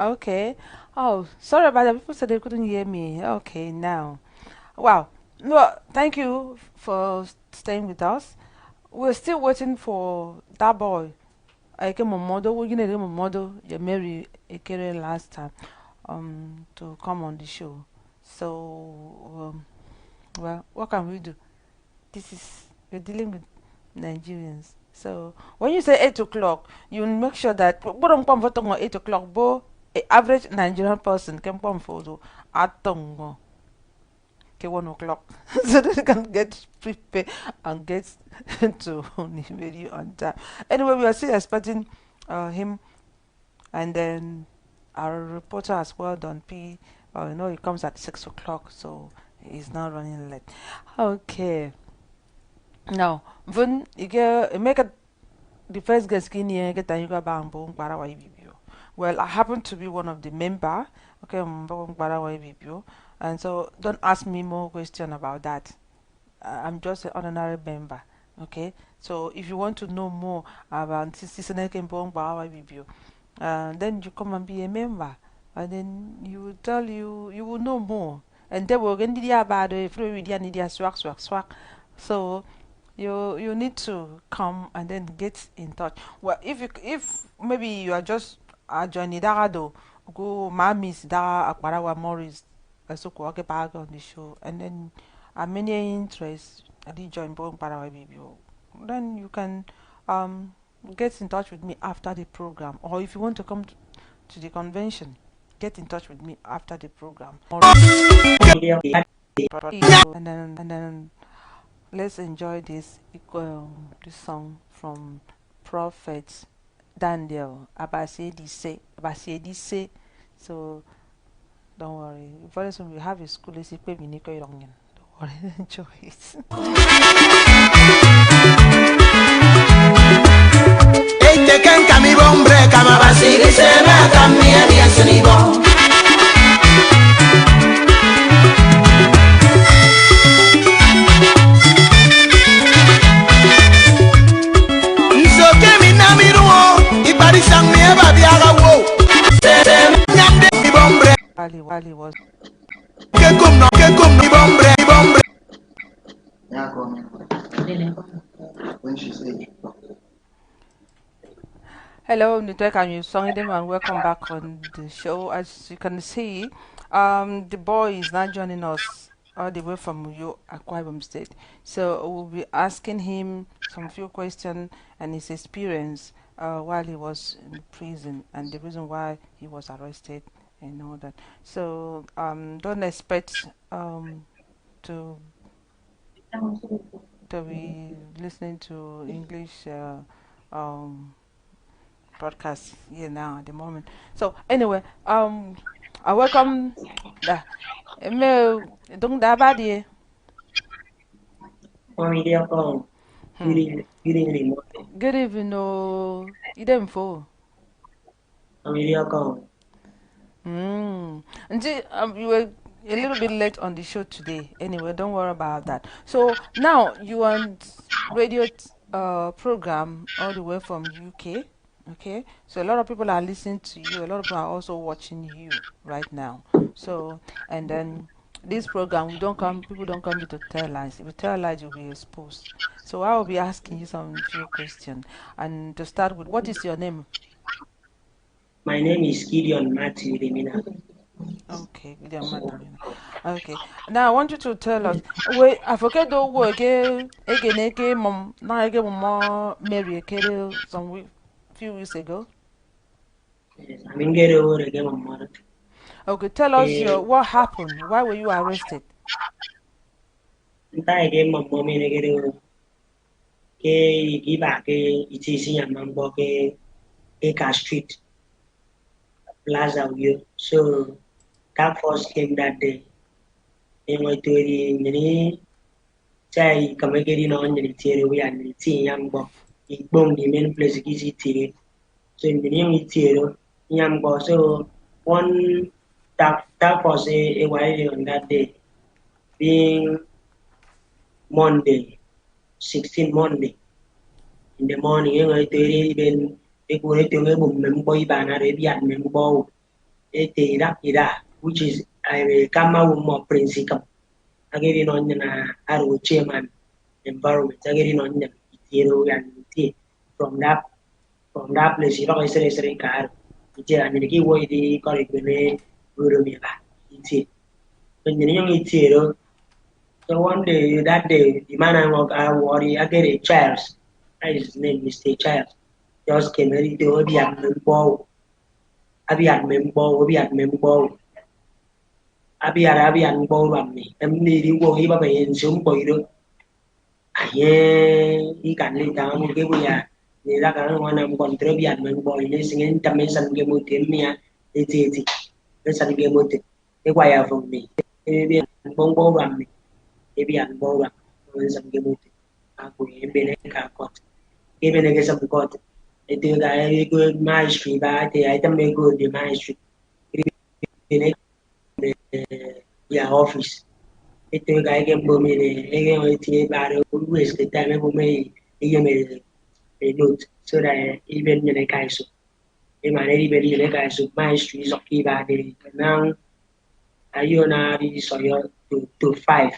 Okay. Oh, sorry about that. People said they couldn't hear me. Okay, now. Wow. Well, thank you for staying with us. We're still waiting for that boy. I came on model. We're gonna do a model. You married Ekere last time. To come on the show. So, well, what can we do? This is we're dealing with Nigerians. So when you say 8 o'clock, you make sure that don't come for 8 o'clock, but a average Nigerian person can come for at 1 o'clock, so that they can get prepared and get to Nigeria on time. Anyway, we are still expecting him, and then our reporter as well, Don P. He comes at 6 o'clock, so he's not running late. Okay. Now, when you make the first guest skinny get you go bambo Barawa Ibibio. Well, I happen to be one of the member, okay, Barawa Ibibio, and so don't ask me more question about that. I'm just an honorary member, okay. So if you want to know more about Sisoneke Barawa Ibibio, then you come and be a member, and then you will know more, and then we're going to do about it. Swag. So you need to come and then get in touch. Well, if maybe you are just joining Darado, go Mamis da Akbarawa Morris, so go back on the show, and then many interest. I did join Bong Parawa BBO. Then you can um get in touch with me after the program, or if you want to come to the convention, get in touch with me after the program. And then let's enjoy this song from Prophet Daniel Abasiedi say. So don't worry. Very soon we have a school. Don't worry, enjoy it. Eitekan kami bombre kama basiri seme kami ani asini bom. Nso kemi na miruo ibari sang mi eba biara wo. Nyamde mi bombre. Wali was. Kekum no mi bombre. When she said. Hello, Ndito, and you song them and welcome back on the show. As you can see, the boy is now joining us all the way from Akwa Ibom State. So we'll be asking him some few questions and his experience while he was in prison and the reason why he was arrested and all that. So don't expect to be listening to English broadcast here now at the moment. So anyway, I welcome the email. Don't da badi. Good evening. No, you don't for. And you were a little bit late on the show today. Anyway, don't worry about that. So now you on radio program all the way from UK. Okay, so a lot of people are listening to you. A lot of people are also watching you right now. So, and then this program, people don't come here to tell lies. If you tell lies, you'll be exposed. So I will be asking you some few questions. And to start with, what is your name? My name is Gideon Matthew Lemina. Okay, Gideon Matthew. Okay, now I want you to tell us. Wait, I forget the word. Again, mom. Now again, mom. Mary, some few weeks ago. Yes, I'm in get over again, Mama. Okay, tell us what happened. Why were you arrested? Entire game, my mommy, and get over. Give back it is in Mambo, Eka Street, Plaza View. So that first came that day. In my theory, many say, come again on the theory and the tea young boy. Ibom, the main place is it. So in the name of Tiro, young boy. So one that was a while on that day, being Monday, 16 Monday in the morning. I tell you, even if we to a member, Ibana, Arabian member, ira, which is I kama more principal. Ageri no na aro chairman environment. Ageri no na itiro yan iti from that place. You know, I car. Iti ani ki wo iti kori bene guru mi ba iti. When you young itiro, so one day that day the man I worry I get a Charles. That is his name, Mr. Charles. Just came ready to be at member. Abi at member. Abi an bo ram ni em đi wo hi ba bai sum boi do aye I kan li ta mo ke bu ya ni la ka no na mo kon tre bi an men boi ni singen tam men san ge mo tem mi ya ti men san ge mo te e kwa ya fo mi e bi an bo ram ni e bi an bo ram men san ge mo te a ku e be ne ka kot e be ne ge sa kot e te ga e go mai street ba te ai tam me go di mai street e ne ya office. Ito kaya ke bumili ke iti para always the time mo may iya may note so that even yung kaiso e maneri beri yung kaiso maestro is okay ba de now ayo na ri so yo to 5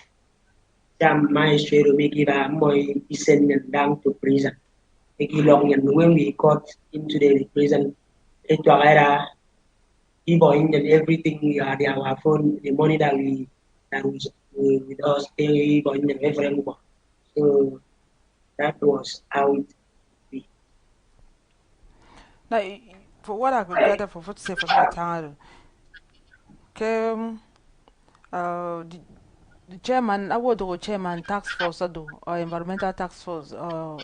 jam maestro ro mi giba mo send them down to prison e long yan when we got into the prison ito era Ibom and everything we had our phone, the money that was with us, Ibom and everyone. So that was how it be. Now, for what I could gather for what to say for the time, okay, the chairman, I would do chairman tax force or environmental tax force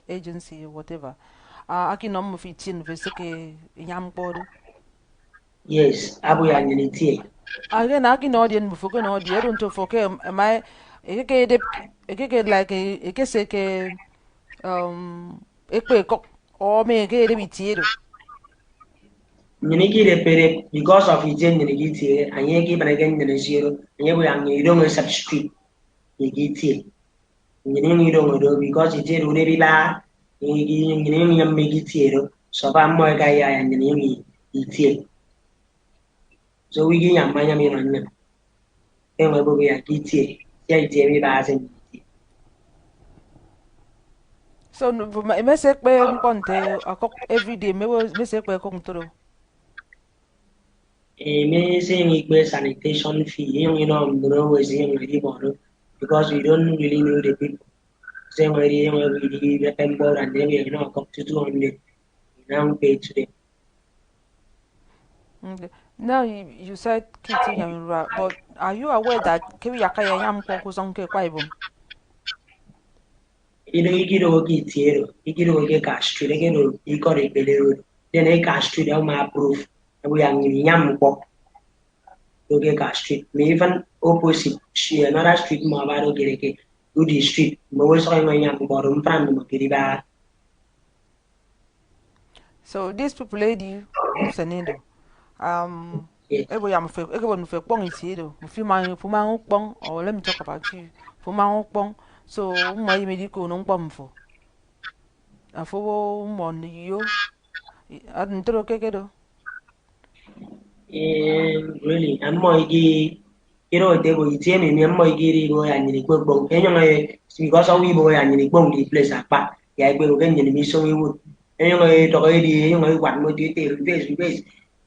agency or whatever. Aki no mo fitin veseke yam board. Yes, Abu Yaniti. Again, aki no dien bufuko no die don't to foke am I eke like eke seke ekpe kok or me eke de bitiero. Niniki repere because of his Nigiti, and Yaki Banagan and Zero, and you don't subscribe Nigiti. You don't know because it did really la, you make it here, so I'm more guy and the name it. So we get a Miami on them. Then we will be a GT. Yeah, Jerry Basin. So me sekpe mponte akok everyday me sekpe kok ntoro. A amazing equal sanitation fee, you know, always really borrow because we don't really know the people. Same way, we remember and then we come to 200 now pay today. Okay. Now you said Kitty Yamura, but are you aware that Kiwi Yakaya Yam Kokusonke Kwaibum? You get okay, you get okay cash to the get you got a belly then a cash to them approve. And we are in Yam Logeka Street. May even opposite she another street mo abaro gereke to the street. Mo so yung yang bottom front mo kiriba. So these people lady Senendo. Yes. Ebo no fe pong isi do. Fu man pong or let me talk about you. Fu man pong. So mo yi mediko no pom fo. Afo mo ni yo. Adun tro keke do. Really, I'm more they go itie me mo igiri go ya nyiri gbogbo. Enyo ngai because we boy ya nyiri gbogbo the place apa. Ya gbe go nyiri mi so we would. Enyo ngai to go di enyo ngai wan mo di te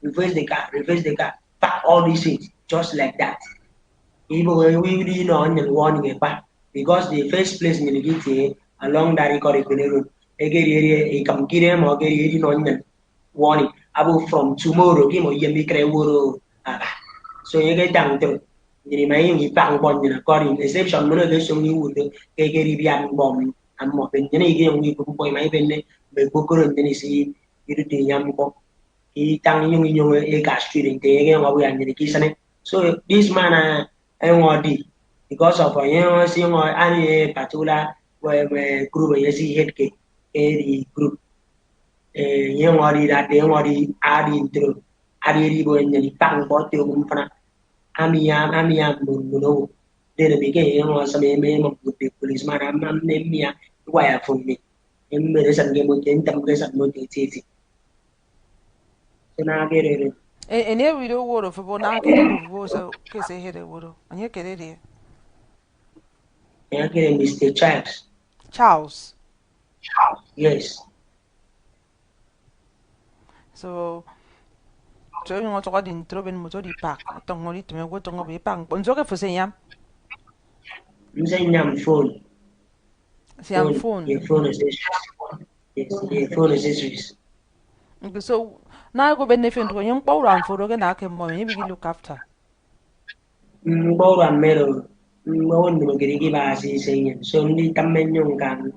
reverse the car, reverse the car. Pack all these things just like that. Even when we really know on warning back because the first place in the GTA along that record road, a come get him or get it on warning about from tomorrow, game or you make a woro. So you get down to the remaining bank one in according exception, motivation you would get a bomb and mopping. Then again, we could point my penny, but Booker and then see you do the young bomb. He tang yung a cash street in the again what we are in the kitchen. So this man NYD because of seeing any particular group yes head cake the group NYD that they NYD add into add ribo in the pang bot the umfana amia muno then begin some name of the policeman am name me wire for me in medicine game with them guys at motivate so now get it And here we do word of now get it of was a case I hear the word. And you get it here. I get Mr. Charles. Charles. Yes. So so you want to go in trouble in motor the park. I don't want it to me go to go be park. But so for saying yam. I'm saying I'm phone. See I'm Your phone. phone accessories. Yes, your phone accessories. Okay, so now I go benefit to young power and for again I can maybe look after. Bawra mero mawon no giri ba si senyen so ndi tamen yung kan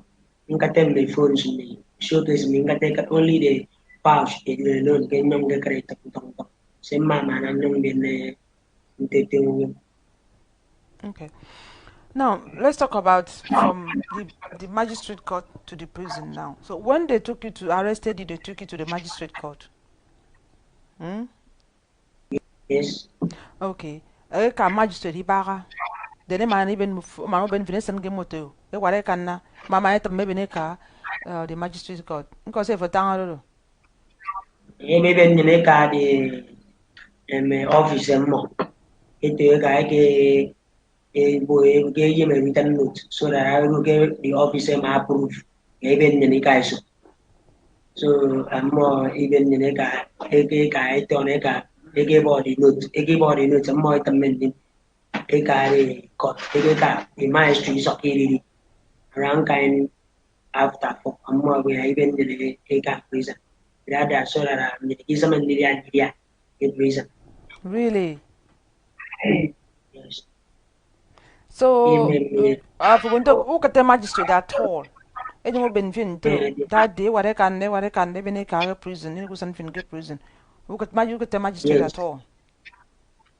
nka tem the phones ni show this mi nka take only the pouch e the non ke nyong ke kare tak tong tong se mama na nyong ben ne tete Okay. Now let's talk about from the magistrate court to the prison now. So when they took you to arrested you, they took you to the magistrate court. Hmm? yes Okay. Ka magistrate ibaga. Dene man even man ben finesan ge moto. E ware kanna. Mama eta maybe ne ka the magistrate court. Nko se for tangaro. e be ben ne ka de office mo ito ka ke e bo e ke ye me written note so that I will get the office ma approve e ben ne ka so so mo even ne ka e ka ito ne ka e ke body note mo tamen din e ka re got e ka the maestry so kiri around kind after for mo we even ne e ka prison that so that ne isa man ni ya e prison Really? yes So even for going to look at the magistrate at all. Any mo ben fin to that day ware kan ne bene ka prison ni kusan fin ke prison. Look at the magistrate yes at all.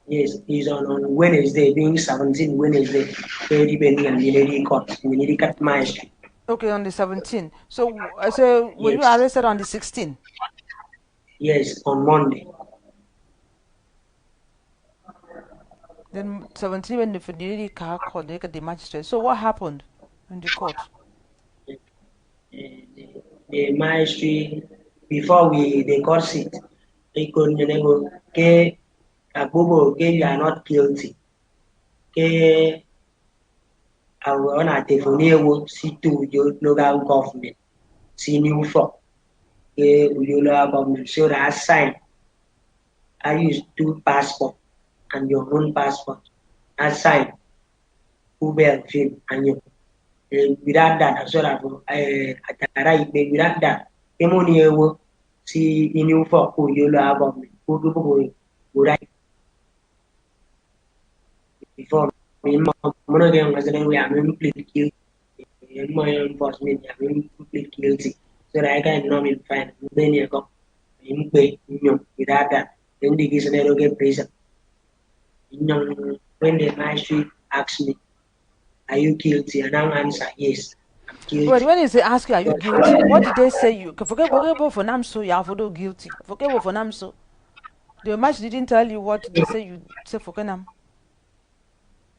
yes, he's on Wednesday, being 17 Wednesday, very benny and Milady Court, Milady Cat Maestri. Okay, on the 17th. So were you Yes, arrested on the 16th? yes, on Monday. Then 17 when the Fidelity car called they got the magistrate. So what happened in the court? The Maestri, before the court sit, they could nego, ke Abubo, ke you are not guilty. Ke on a telephone, see to your local government, see new for, ke your local government, so that sign. I use two passport and your own passport. I sign. Uber film and you without that as well as right without that money ewo si inu for ku yo lo government ku go right before me mo no get ngasene we am plead guilty my enforcement am plead guilty so that I can know me fine then you go in pay without that then the case never get prison when the magistrate asks me are you guilty and I answer yes I'm Wait, guilty. when they ask you, are you guilty? What did they say you? Forget for nam so you have to guilty. Forget for nam so. The match didn't tell you what they say you say for nam.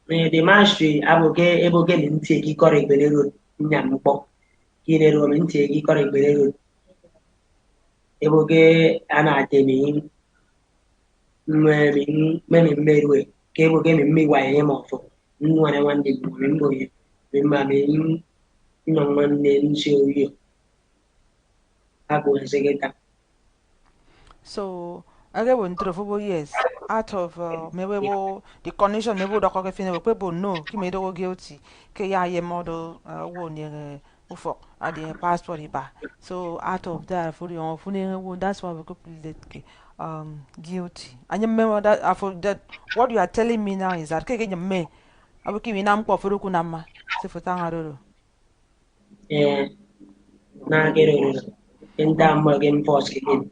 The mastery aboge minti egi kore igbere road nyam mkpọ kine ro minti egi kore igbere road eboge ana atemi mmemi mmerue ke eboge mi mmi wa ye mofo nwane wande mi mboye mi ma mi nyong manne nsi oyo abo nsegeta So I get one through for years. Out of maybe the condition maybe the cock fin people no, ki made go guilty. Ke ya ye model one year ufo at the passport ba. So out of that for the that's why we could plead guilty. And you remember that for that what you are telling me now is that ke you me abuki mi nam kwa furu kunama. Se for tangaro. eh na kero ro enta mo gen force ken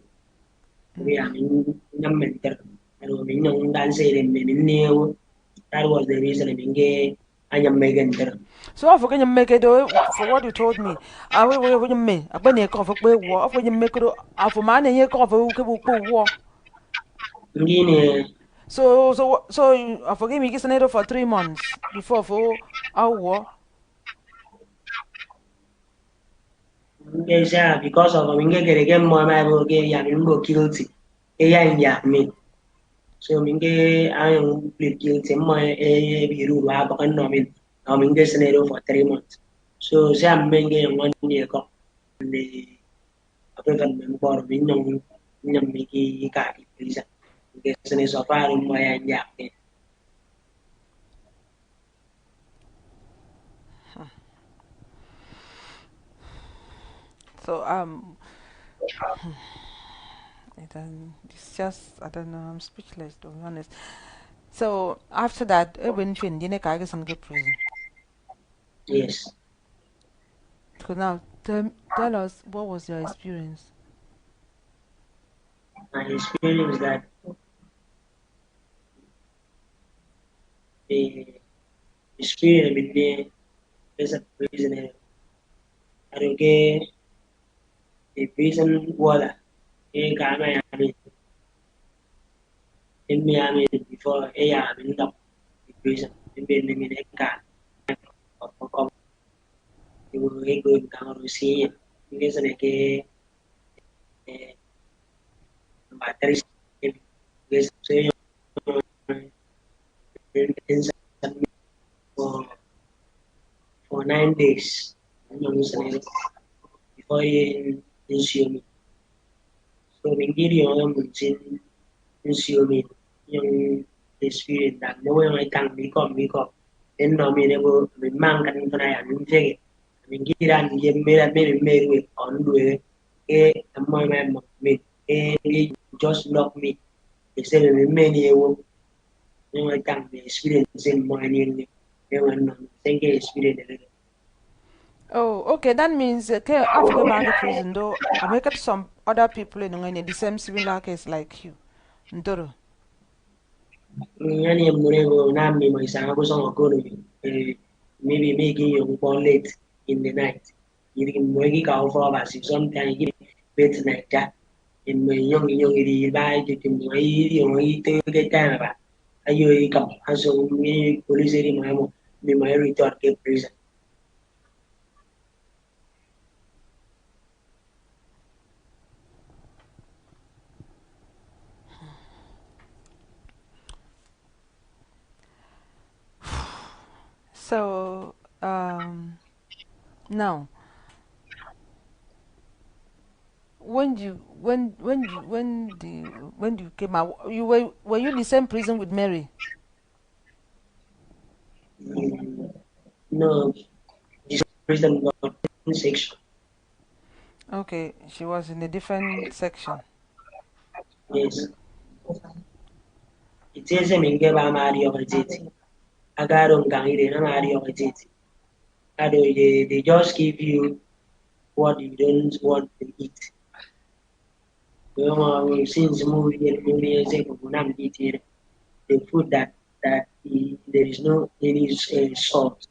we am nyam mentor ro mi nyong dan se re mi newo that was the reason I mean anyam megenter. So I forget you make it for what you told me. I will me. I been a cover by war. For you make it for man and you cover who can war. Ngine So I forget me getting it for 3 months before for our war. ngesa because of minge gerege mo ma bo ge ya mi mbo guilty e ya in ya mi So minge ayong plead guilty mo biru wa ba kan nomin nomin ge scenario for 3 months. So siya minge yung one ko ni apegan member binyong nyam miki ka isa. Ge sene so far mo ya nyak. So it's just I don't know. I'm speechless to be honest. So after that, when fin dine kage some get prison. Yes. So now tell us what was your experience. My experience that the experience with me as a prisoner. I don't get the prison water. In Miami before I am in the prison. In Benin, you go down to see it. Because like batteries because so you for for 9 days. Before you consume it. So minggiri yung munsin consume it yung experience that no yung ay tang miko then no mi nebo mi mang kan na ya mi fege mingira ni ye mera me on do mo me just lock me they say me me ni ewo yung ay tang experience in mo ni ni yung no thank you experience. Oh, okay. That means okay, Africa Baga prison though. I make it some other people in the same similar case like you. Ndoro. Yani murego nami maisanga kusonga kono maybe making you born late in the night. You can work it out for about 6 sometimes you bet night that in my young iri by the way you to get time about. Ayo come aso me police iri mo me my return ke prison. So now when you came out, were you in the same prison with Mary? No, this prison got section. Okay, she was in a different section. Yes. It says a minge ba mari of it. Agaro ngangire na mari of it. Ado they just give you what you don't want to eat. Since movie is the food that there is no any salt.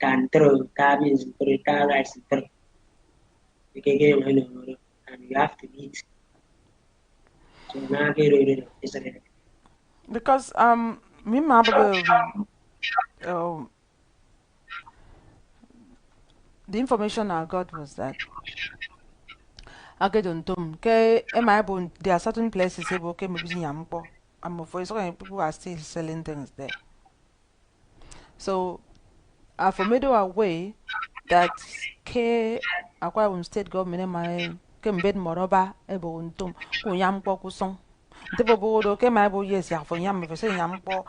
Can throw that means throw that rice throw. You can get and you have to eat. So now get rid of it. Because me mabaga um the information I got was that I get on tom ke am I there are certain places say okay maybe nyampo. I'm for so people are still selling things there. So for me to away that ke Akwa state government my ke mbed moroba ebo untum ku nyampo ku song. Nte bobo do ke my bo yes ya for nyam for say nyampo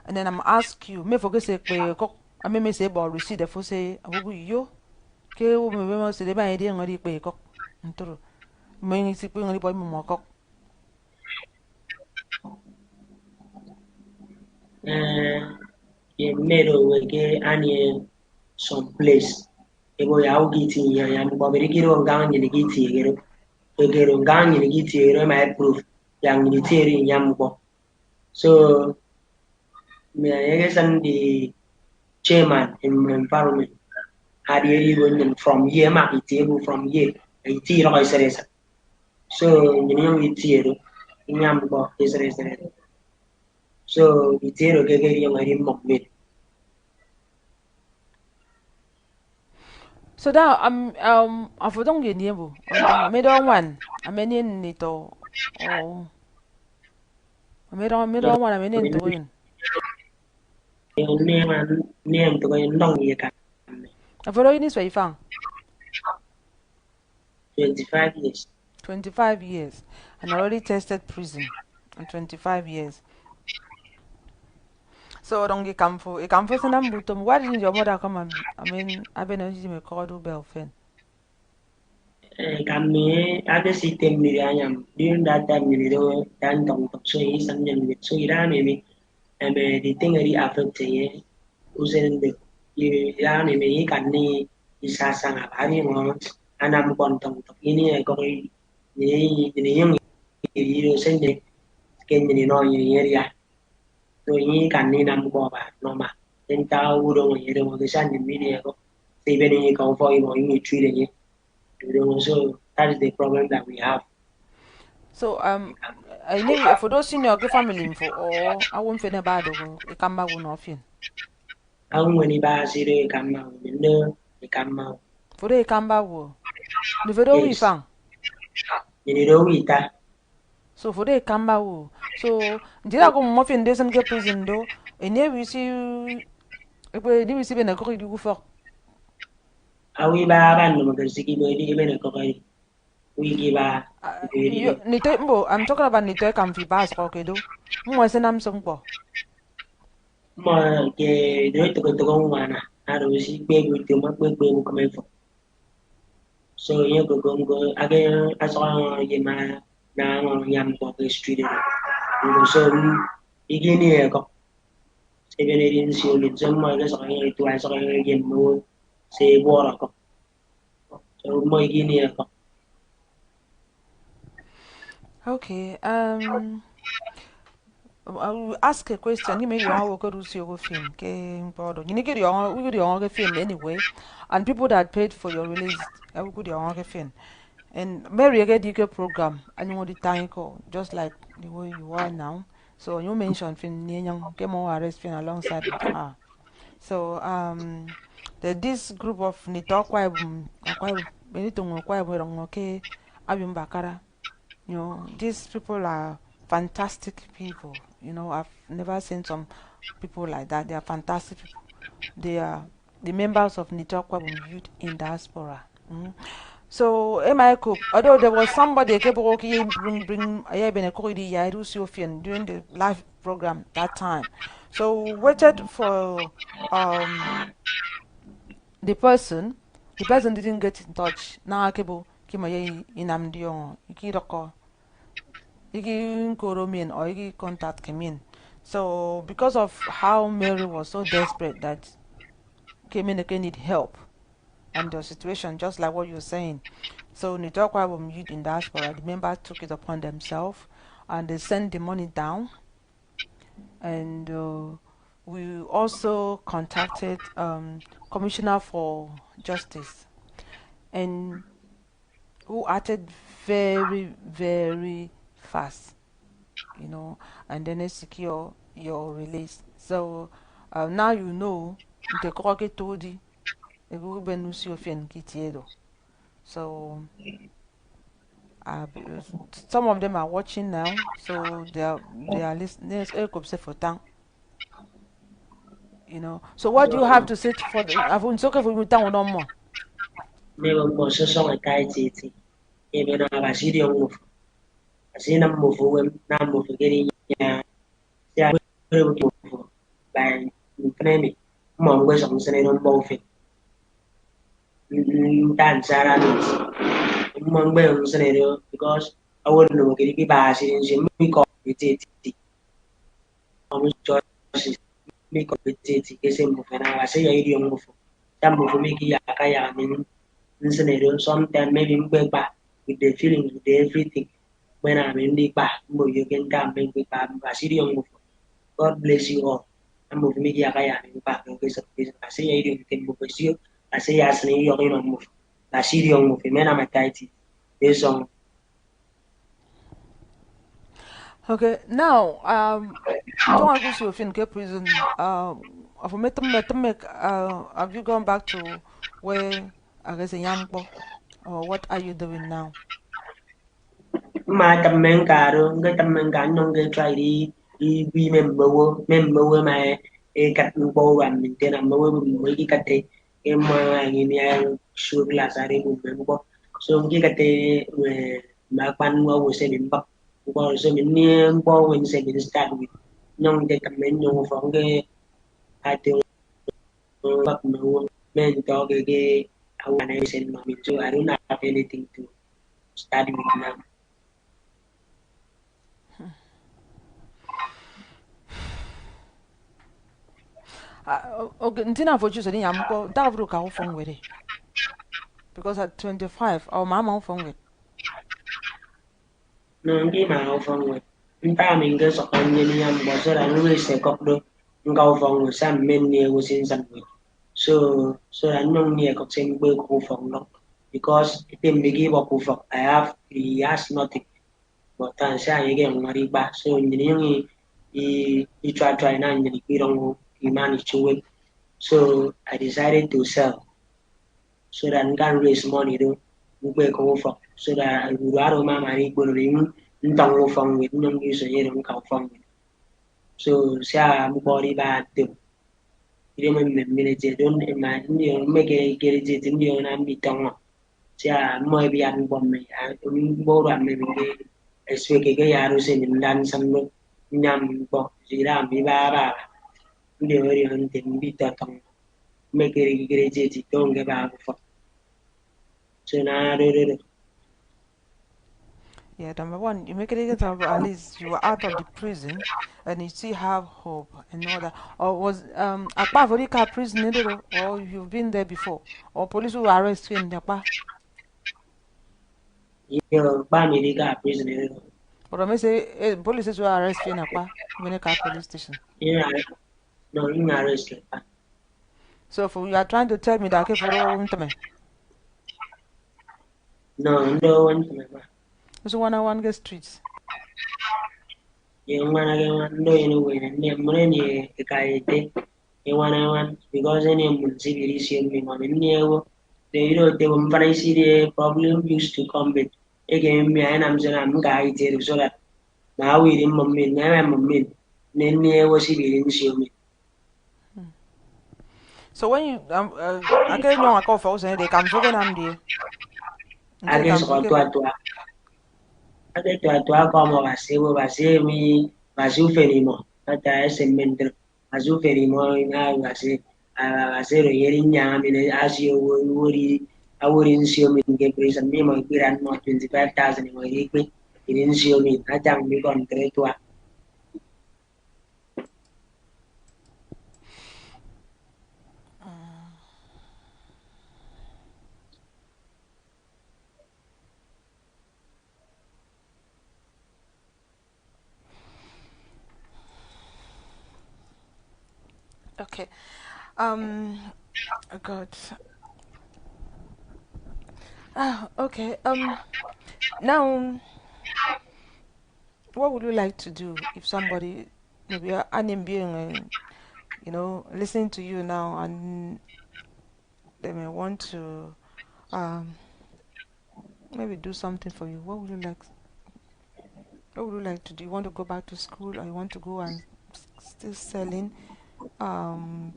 and then I'm ask you me for say pe kok I me say bo receipt the for say abubu yo ke wo me me say de ba ide ngori pe kok ntoro me ni si pe ngori boy mo kok. In middle we get any some place. Ego ya ugiti ya mbabiri giro nganyi ni giti giro. Egero nganyi ni giti giro my proof yang ni teri nyambo. So me I guess I'm the chairman in environment. Had you going from here ma iti from here. Iti ro iseresa. So you know iti ro nyambo iseresa. So iti ro gege yung ari mokbet. So now I for don't get near I made on one I many Ndito oh Me don't want to mean to win. Name to go in long year. A follow in this way, found 25 years. 25 years and already tested prison in 25 years. So don't get comfort. A comfort and I'm bottom. Why didn't your mother come and I've been a Jimmy called bell fin? Kami ada sistem ni ayam. During that time ni do dan tong tok so yi san yang ni so ira maybe the thing really affect ye. Usen de ira maybe yi kan ni isa sang abari mo anam kon tong tok ini ko ni yung yi sen de ken ni no yi area. So yi kan ni nam ko ba no ma. Then tao do yi do cái san ni ni ko. Thì bên này có phải mọi người truy đấy. So that is the problem that we have. So I know for those senior family info or I won't feel bad or a camera will not feel. Ang when iba sire kamau, nendo kamau. For the camera will. The video we found. Nendo wita. So for the camera will. So did I go muffin doesn't get prison though? And here we see if we receive a corridor for. Awi ba ban no magasiki mo di ibe na kokari. We give a Nito, I'm talking about Nito can be pass okay do. Mo sen am song po. mo ke do to ko wana. Aro si pe go to ma pe mo kamay fo. So ye go again as on ye ma na ngong yam ko ke street. So igini ko. Sebenarnya si ulit semua ke soalnya itu soalnya game mo si bora ko. So mo igini ko. Okay. I will ask a question. You may want to go to your film. Okay, you need your film anyway, and people that paid for your release, I will go to your film. And Mary get the program, and you want the time call just like the way you are now. So you mentioned film Nyang get more arrest film alongside with her. So this group of Nito Akwa Benito Akwa okay, Abim Bakara. You know, these people are fantastic people. You know, I've never seen some people like that. They are fantastic people. They are the members of Nitokwa Youth in Diaspora. So, MI Cook, although there was somebody bring during the live program that time. So, waited for the person. The person didn't get in touch. Now, Kebo Kimaye Inamdio, Ikiroko. Iki Koromin or Iki contact came in. So because of how Mary was so desperate that came in again need help and the situation just like what you're saying. So Nitokwa Youth in Diaspora, the members took it upon themselves and they sent the money down. And we also contacted Commissioner for Justice and who acted very, very fast, you know, and then they secure your release. So now you know the croquet told you so some of them are watching now, so they are listening for time, you know. So what do you have to say for the I've okay for no more? Never go so song a kai titi. Even a basidi on move. Asina move na move getting ya. Ya by Name. Mom was on Senator Bowfit. Dan Sarah means Mom Bell Senator because I wouldn't know get it by in me call it. Almost choices me call it. Is a move and I say I don't move. Some move make Yakaya mean scenario. Sometimes maybe back with the feelings, with the everything. When I'm in the back, you can come back with Basidium move. God bless you all. I'm moving me Yakaya in back in case of business. I say I can move with you. I say yes, you're going to move. Basidium move. Men are my tighty. This song. Okay, now don't want to see you in prison. Have you gone back to where I guess in Yambo, or what are you doing now? My Tamencaro, get a mangan, get try we member my a cat bow and maintain a mobile cat a my sure glass are able member. So Gigate Mapan was sending back was a near ball when second start with non take a menu from the I think back no men dog again. I want to send mommy, so I don't have anything to study with now. Okay, Ntina for you, so I'm go that broke out from with it. Because at 25, our mama from with. No, hindi makaufang Ntaming ke sokan ni am boso la nwe se kok do nga ufang sam men ni wo sin sam we. So la nong ni kok sen gbe ko ufang no because item bigi bo ko ufang I have 3 years nothing but tan sha ye ge ngari ba so ni yung i try na ni ki rong i manage to win. So I decided to sell so that I can raise money do gbe ko ufang so that I would rather ma mari go ring ntang ufang with nong use ye rong ka ufang so siya mo body ba do ile mo minute don ma ndio make get it ndio na mi tong siya mo bi an bom me bo ra me bi eswe ke ya ro se min dan sam no nyam bo jira mi ba ndio ri han tin bi ta tong make get it don ge ba fo so na do Yeah, number one, you make it at least you are out of the prison and you still have hope and all that. Or was Akwa Vodika prison or you've been there before? Or police will arrest you in Akwa? yo ba mi di ka prisoner Or I may say police will arrest you in Akwa, Veneca police station. yeah no in arrest So for you are trying to tell me that okay for all no ndo wan ma so one get streets. yung mana yung ando yung way ni mure ni kaite yung one because any municipality yung mi mami ni ewo they were very serious problem used to come with again me and I'm saying I'm guy so that now we didn't mami na mami ni ewo si bilin si mi So when you I can't know I call for saying they come so can I'm there. Until against come so all okay. ade to como base mi base uferimo ata ese mendro base uferimo na base ro yeri nyami ne asio wori awori nsio mi nge presa mi mo ipiran mo 25,000 mo ikwe nsio mi atang mi contrato. Okay. Oh God. Okay. Now, what would you like to do if somebody, maybe an being, listening to you now, and they may want to, um, maybe do something for you? What would you like? What would you like to do? You want to go back to school, or you want to go and still selling,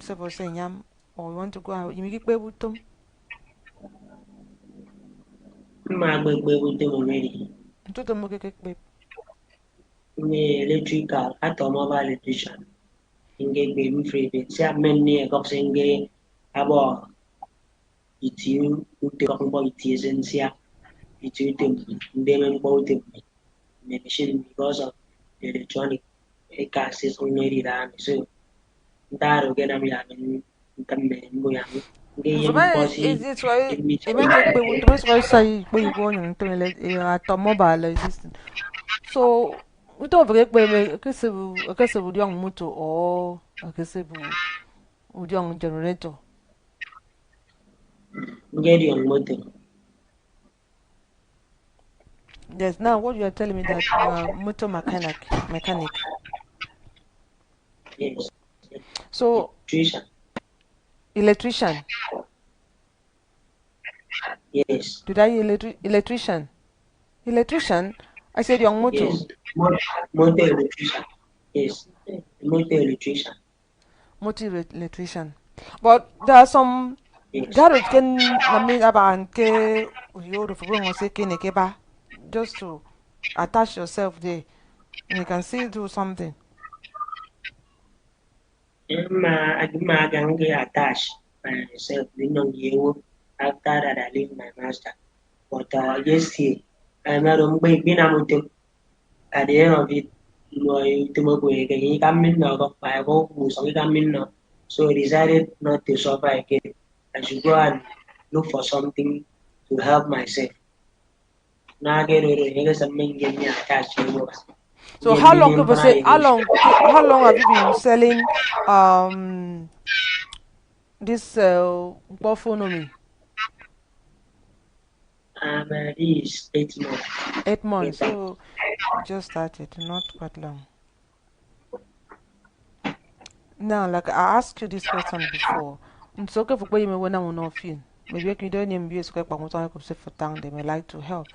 say for saying yam, or you want to go and you make it with them? Ma gbegbe with them already. To them, okay, babe. Me electrical automobile electrician. Inge be free bit. Sia men ni ko senge abo itu ute ko bo itu esensia itu ndemen bo ute machine because of the electronic cases only ran so ndaro get am ya ntamme mbo ya nge So yem man, bosi it's why mi it make it with the most why say where you go on to automobile like this. So we don't forget where I guess with young motor or I guess with young generator. nge di on moto Yes, now what you are telling me that you are motor mechanic. yes So electrician electrician. yes Did I electrician? Electrician? I said young motor. yes moto electrician Yes, motor electrician. Motor electrician. But there are some Yes. garage can nami aba nke yoro for going say kene keba just to attach yourself there and you can still do something. I can get attached myself, you know, you after that I leave my master. But yes, I'm not on being able to at the end of it, to move away again. He come in now, got five who's only coming now. So I decided not to suffer again. I should go and look for something to help myself. Now I get rid of something get me attached to it. So Get how long million people for say I how long have you been selling um this Bofonomy? this 8 months. 8 months. Get back. So you just started, not quite long. Now, like I asked you this question before. It's okay for you when I'm not feeling. Maybe you don't even be a square but I could say for town they may like to help.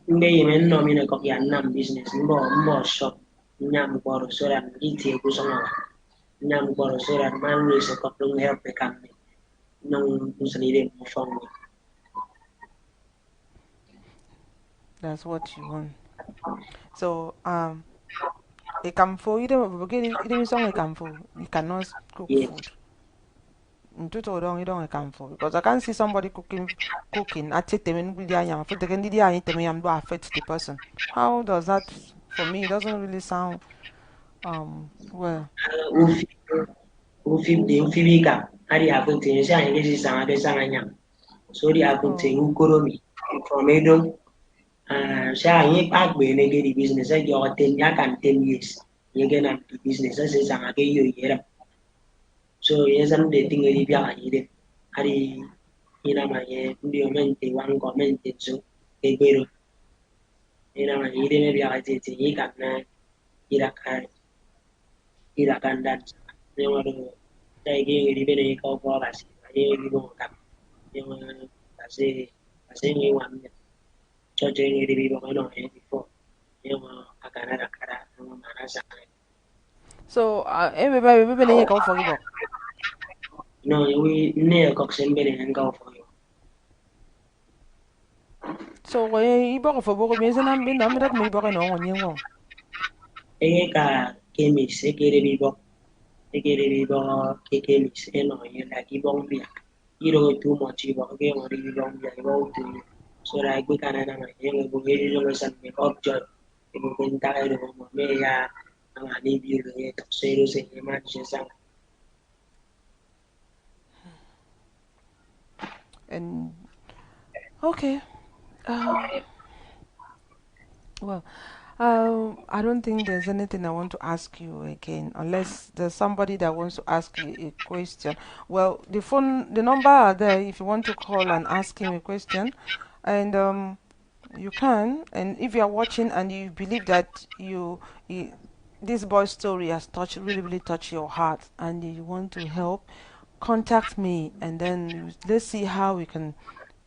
Mgbe yi men no mi ne ko ya nam business mbo shop nyam boro so that iti e kuso ngala nyam boro so that man we so ko dum help e kam ni no musali de mo fong ni. That's what you want. So a camphor, you don't get it even song a camphor. You cannot cook Yes. food. In total don't you don't account for because I can see somebody cooking. I take them in with the food they can do the affect the person. How does that for me it doesn't really sound well. Ufi ufi bi ka ari akunte se an ge si san ade san anyam so di akunte Oh, ukoro mi from edo se an yi pa gbe ne ge di business e jo 10 years ye ge na di business se san age yo yera. So yes, I'm dating a Libya ide. Hari ina ma ye ndi omente wan gomente so ebero. Ina ma ide me bia ite te yi kana ira kan dan. Ne waro dai ge ri bene ko ko basi. Ye ri mo kam. Ye ma basi ni wan ne. Cho je ni ri bo no ye before. Ye ma akana rakara no mana sa. so everybody go for you. No, we ne ko sembele nga for you. So ibo for bogo mi senam bin am that me bogo no onyen. Ege ka kemis egere bibo ke kemis eno ye la ibong bia iro too much ibo ge mo ri ibong bia ibo tu so ra gbe kana na ma ye mo ge ri lo san me up joy e mo ben ta ro mo me ya na ni bi ro ye to se ro se ye ma je san. And okay. Uh well, I don't think there's anything I want to ask you again, unless there's somebody that wants to ask you a question. Well, the number are there if you want to call and ask him a question, and you can. And if you are watching and you believe that this boy's story has really touched your heart, and you want to help, contact me, and then let's see how we can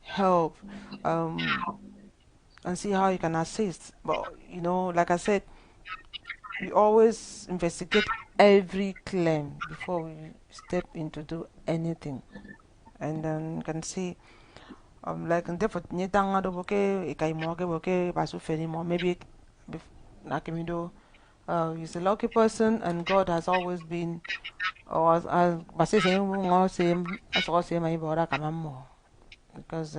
help. Um, and see how you can assist. But like I said, we always investigate every claim before we step into do anything. And then you can see like therefore nyetanga do boke ikai mo ke boke basu feni mo maybe like me do he's a lucky person and God has always been or as basi say mo say as I say my bora kamamo because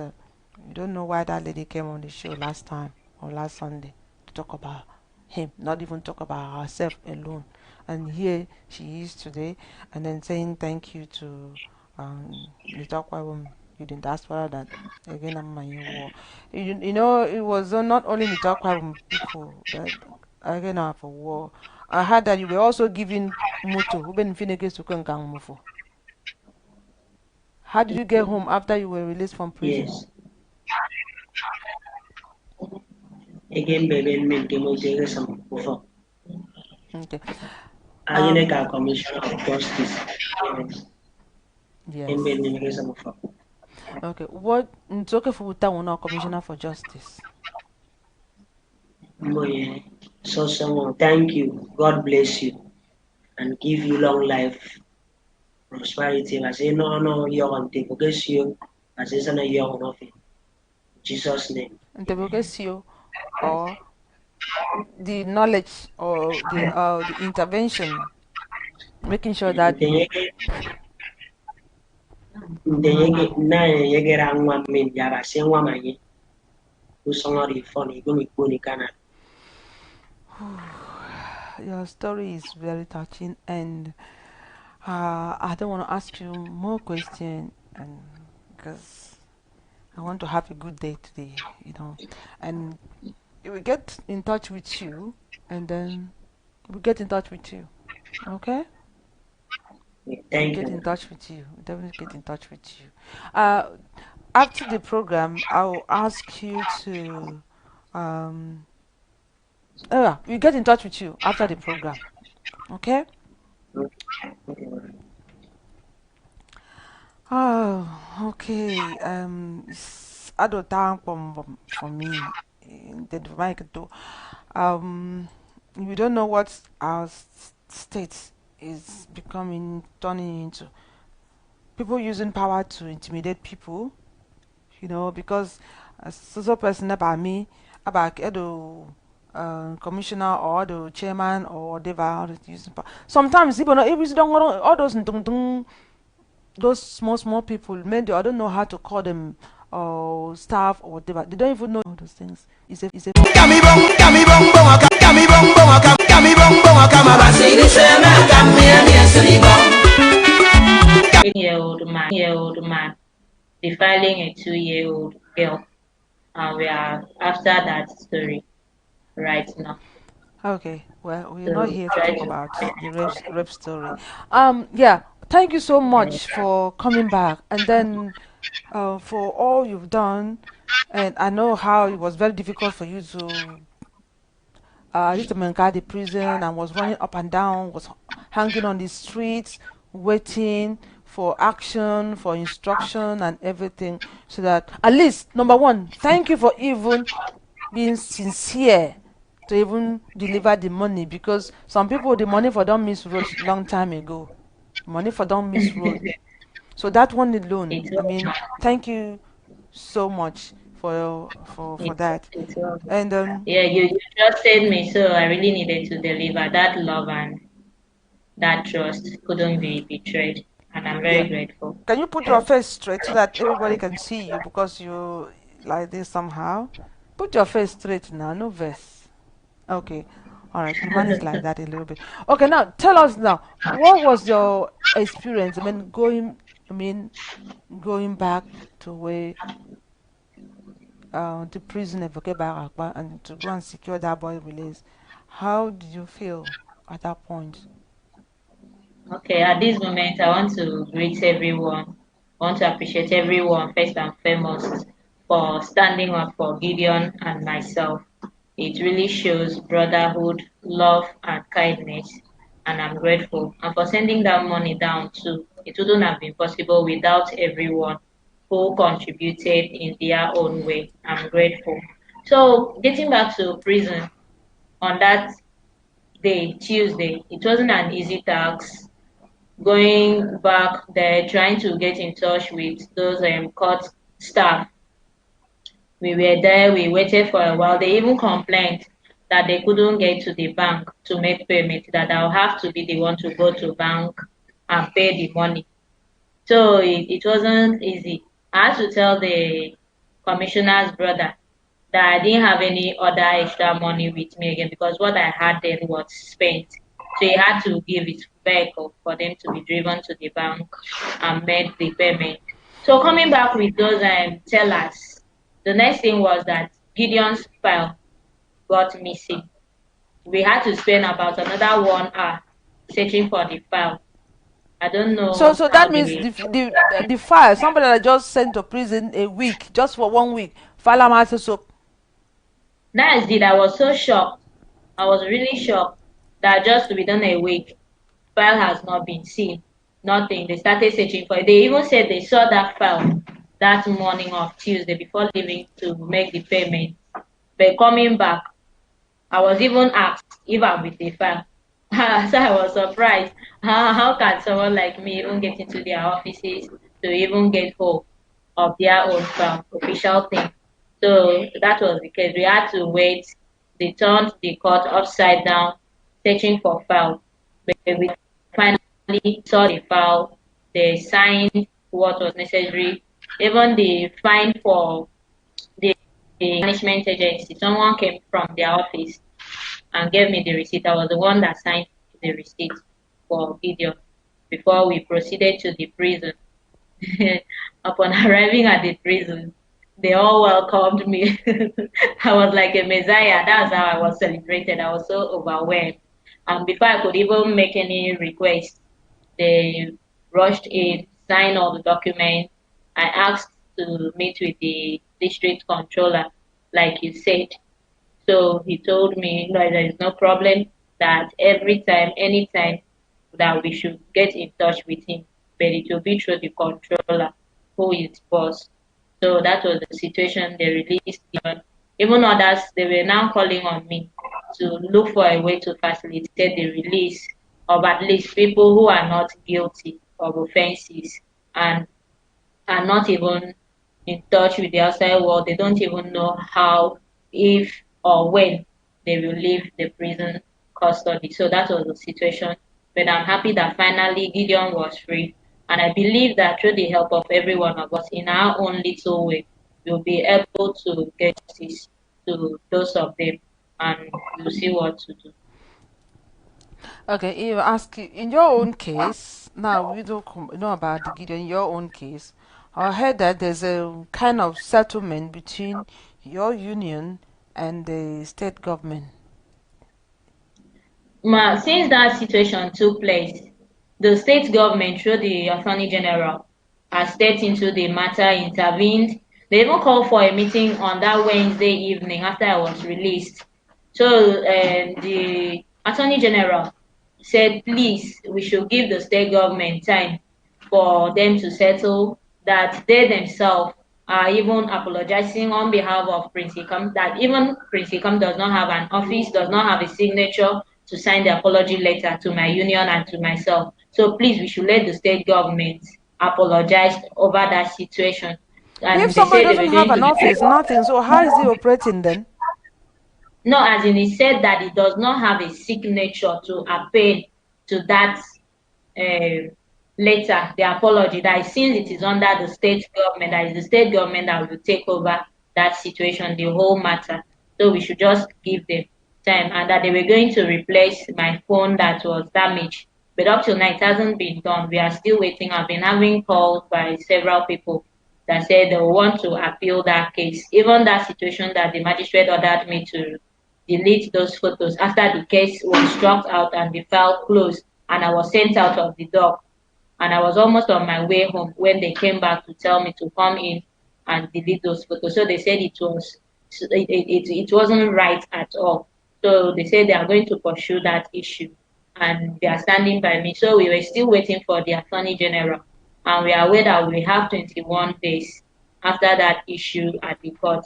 you don't know why that lady came on the show last time or last Sunday to talk about him, not even talk about herself alone. And here she is today, and then saying thank you to the Akwa woman. You didn't ask for that. Again, I'm my war. It was not only the Akwa people that again are for war. I heard that you were also giving moto. Who been finnegas to Kankang Mufo. How did you get home after you were released from prison? Yes. Again bebe men ke mo je sam ko fo. Okay. Ayene ka commissioner of justice. Embe Yes. ni ke sam fo. Okay. What it's okay for Uta now, Commissioner for Justice. So someone, thank you. God bless you and give you long life, prosperity. I say no, you're on take you. I say no, you're on nothing. Jesus' name. Intervocation or the knowledge or the intervention, making sure that Na yegera nwa min yara se nwa manye. Usongori phone go mi kuni kana. your story is very touching, and I don't want to ask you more questions, and because I want to have a good day today, and we will get in touch with you, and then we'll get in touch with you. Okay? We'll Thank get you. in touch with you. We'll definitely get in touch with you. Uh, After the program, I'll ask you to. Um, we'll get in touch with you after the program. Okay? Okay. Oh, okay. It's adult time for me. The mic do. We don't know what our state is turning into. People using power to intimidate people, because so person about me, about the commissioner or the chairman or whatever, all that using power. Sometimes people not even don't want all those small people. Maybe I don't know how to call them or staff or whatever. They don't even know all those things. It's a Kami bong, kami bong bong, kami bong bong, kami bong bong, kama basiri sema, kami siri bong. 8-year-old man defiling a 2-year-old girl. And we are after that story right now. Okay, well, we're not So here to try talk to about the rape story. Yeah, thank you so much for coming back, and then for all you've done. And I know how it was very difficult for you to reach the Mengadi prison and was running up and down, was hanging on the streets, waiting for action, for instruction, and everything. So that at least, number one, thank you for even being sincere to even deliver the money, because some people the money for them misroad long time ago. Money for them misroad. So that one alone, it I was mean, thank you so much for it, that. it was And yeah, you trusted me, so I really needed to deliver that love, and that trust couldn't be betrayed. And I'm yeah, very grateful. can you put your face straight so that everybody can see you, because you like this somehow? Put your face straight now, no verse. Okay. All right. You manage like that a little bit. Okay. Now tell us now, what was your experience? I mean, going back to where the prisoner Voke Akwa and to go and secure that boy release. How did you feel at that point? Okay, at this moment, I want to greet everyone. I want to appreciate everyone, first and foremost, for standing up for Gideon and myself. It really shows brotherhood, love, and kindness, and I'm grateful. And for sending that money down too, it wouldn't have been possible without everyone who contributed in their own way. I'm grateful. So, getting back to prison on that day, Tuesday, it wasn't an easy task going back there, trying to get in touch with those court staff. We were there, we waited for a while. They even complained that they couldn't get to the bank to make payment, that I'll have to be the one to go to bank and pay the money. So it wasn't easy. I had to tell the commissioner's brother that I didn't have any other extra money with me again, because what I had then was spent. So he had to give his vehicle for them to be driven to the bank and make the payment. So coming back with those tellers, the next thing was that Gideon's file got missing. We had to spend about another 1 hour searching for the file. I don't So, know so how that means the the file, somebody that just sent to prison a week, just for 1 week, file a matter. So that is it. I was so shocked. I was really shocked that just to be done a week, file has not been seen. Nothing. They started searching for it. They even said they saw that file that morning of Tuesday before leaving to make the payment. But coming back, I was even asked if I'm with a file. So I was surprised. How can someone like me even get into their offices to even get hold of their own file, official thing? So that was the case. We had to wait. They turned the court upside down, searching for file. But we finally saw the file. They signed what was necessary. Even the fine for the management agency, someone came from their office and gave me the receipt. I was the one that signed the receipt for Gideon before we proceeded to the prison. Upon arriving at the prison, they all welcomed me. I was like a messiah. That's how I was celebrated. I was so overwhelmed. And before I could even make any request, they rushed in, signed all the documents. I asked to meet with the district controller, like you said. So he told me no, there is no problem, that every time, anytime, that we should get in touch with him, but it will be through the controller who is boss. So that was the situation. They released him. Even others, they were now calling on me to look for a way to facilitate the release of at least people who are not guilty of offenses and are not even in touch with the outside world. They don't even know how, if, or when they will leave the prison custody. So that was the situation. But I'm happy that finally Gideon was free. And I believe that through the help of every one of us in our own little way, we'll be able to get justice to those of them and we'll see what to do. Okay, if I ask you, in your own case, now we don't know about the Gideon, in your own case, I heard that there's a kind of settlement between your union and the state government. Since that situation took place, the state government, through the Attorney General, has stepped into the matter, intervened. They even called for a meeting on that Wednesday evening after I was released. So the Attorney General said, please, we should give the state government time for them to settle, that they themselves are even apologizing on behalf of Prince Ikam, that even Prince Ikam does not have an office, does not have a signature to sign the apology letter to my union and to myself. So please, we should let the state government apologize over that situation. If And they somebody said they doesn't were have going an to be. office, nothing, so how is he operating then? No, as in he said that he does not have a signature to append to that uh, letter, the apology, that since it is under the state government, that is the state government that will take over that situation, the whole matter. So we should just give them time, and that they were going to replace my phone that was damaged. But up till now, it hasn't been done. We are still waiting. I've been having calls by several people that said they want to appeal that case. Even that situation that the magistrate ordered me to delete those photos after the case was struck out and the file closed and I was sent out of the door. And I was almost on my way home when they came back to tell me to come in and delete those photos. So they said it wasn't right at all. So they said they are going to pursue that issue and they are standing by me. So we were still waiting for the Attorney General. And we are aware that we have 21 days after that issue at the court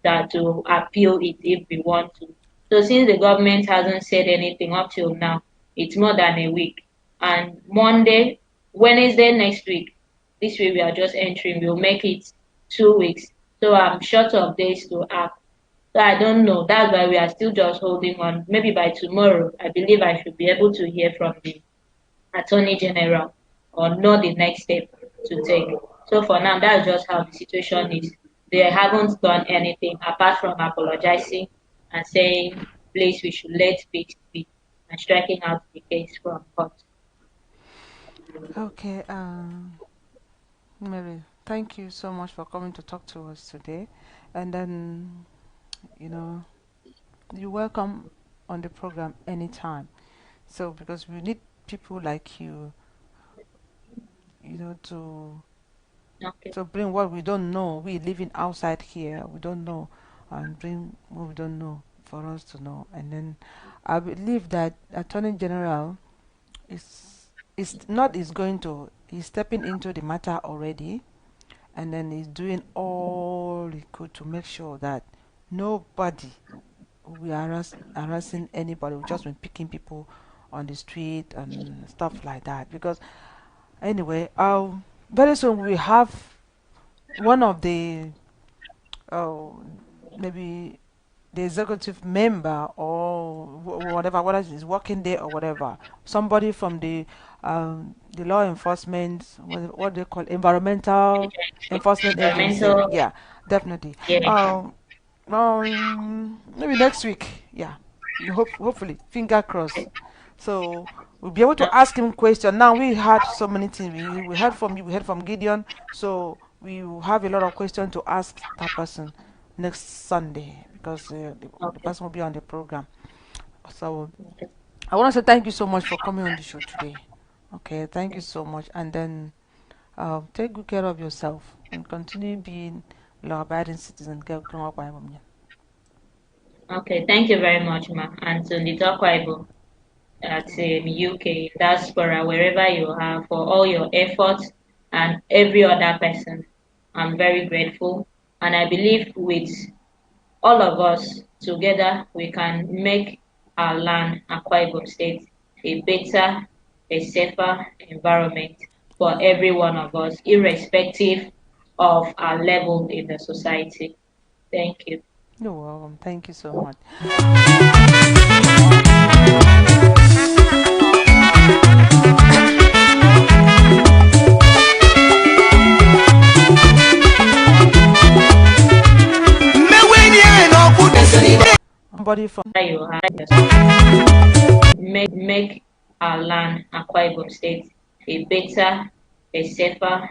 that to appeal it if we want to. So since the government hasn't said anything up till now, it's more than a week. And Monday, Wednesday next week, this week we are just entering, we'll make it 2 weeks. So I'm short of days to act. So I don't know. That's why we are still just holding on. Maybe by tomorrow, I believe I should be able to hear from the Attorney General or know the next step to take. So for now, that's just how the situation is. They haven't done anything apart from apologizing and saying, please, we should let peace be and striking out the case from court. Okay, Mary, thank you so much for coming to talk to us today. And then, you know, you're welcome on the program anytime. So, because we need people like you know, Okay. to bring what we don't know. We living outside here, we don't know, and bring what we don't know for us to know. And then, I believe that Attorney General is not is going to he's stepping into the matter already, and then he's doing all he could to make sure that nobody we are harassing anybody. We've just been picking people on the street and stuff like that. Because anyway, very soon we have one of the uh, maybe the executive member or whatever, whether it's working there or whatever, somebody from the law enforcement, what they call Environmental Enforcement Agency. Environmental, Yeah, definitely. yeah. Maybe next week. Yeah, hopefully, finger crossed. So we'll be able to ask him question. Now we had so many things. We heard from you. We heard from Gideon. So we will have a lot of questions to ask that person next Sunday because the Okay. person will be on the program. So I want to say thank you so much for coming on the show today. Okay, thank you so much. And then take good care of yourself and continue being law-abiding citizen. Okay, thank you very much, ma. And to Ndito Akwa at UK, diaspora, wherever you are, for all your efforts and every other person. I'm very grateful. And I believe with all of us together, we can make our land, Akwa Ibom State, a better, a safer environment for every one of us, irrespective of our level in the society. Thank you. You're welcome. Thank you so much. mmewenye n'ọkụ Somebody from You make our land, Akwa Ibom State, a better, a safer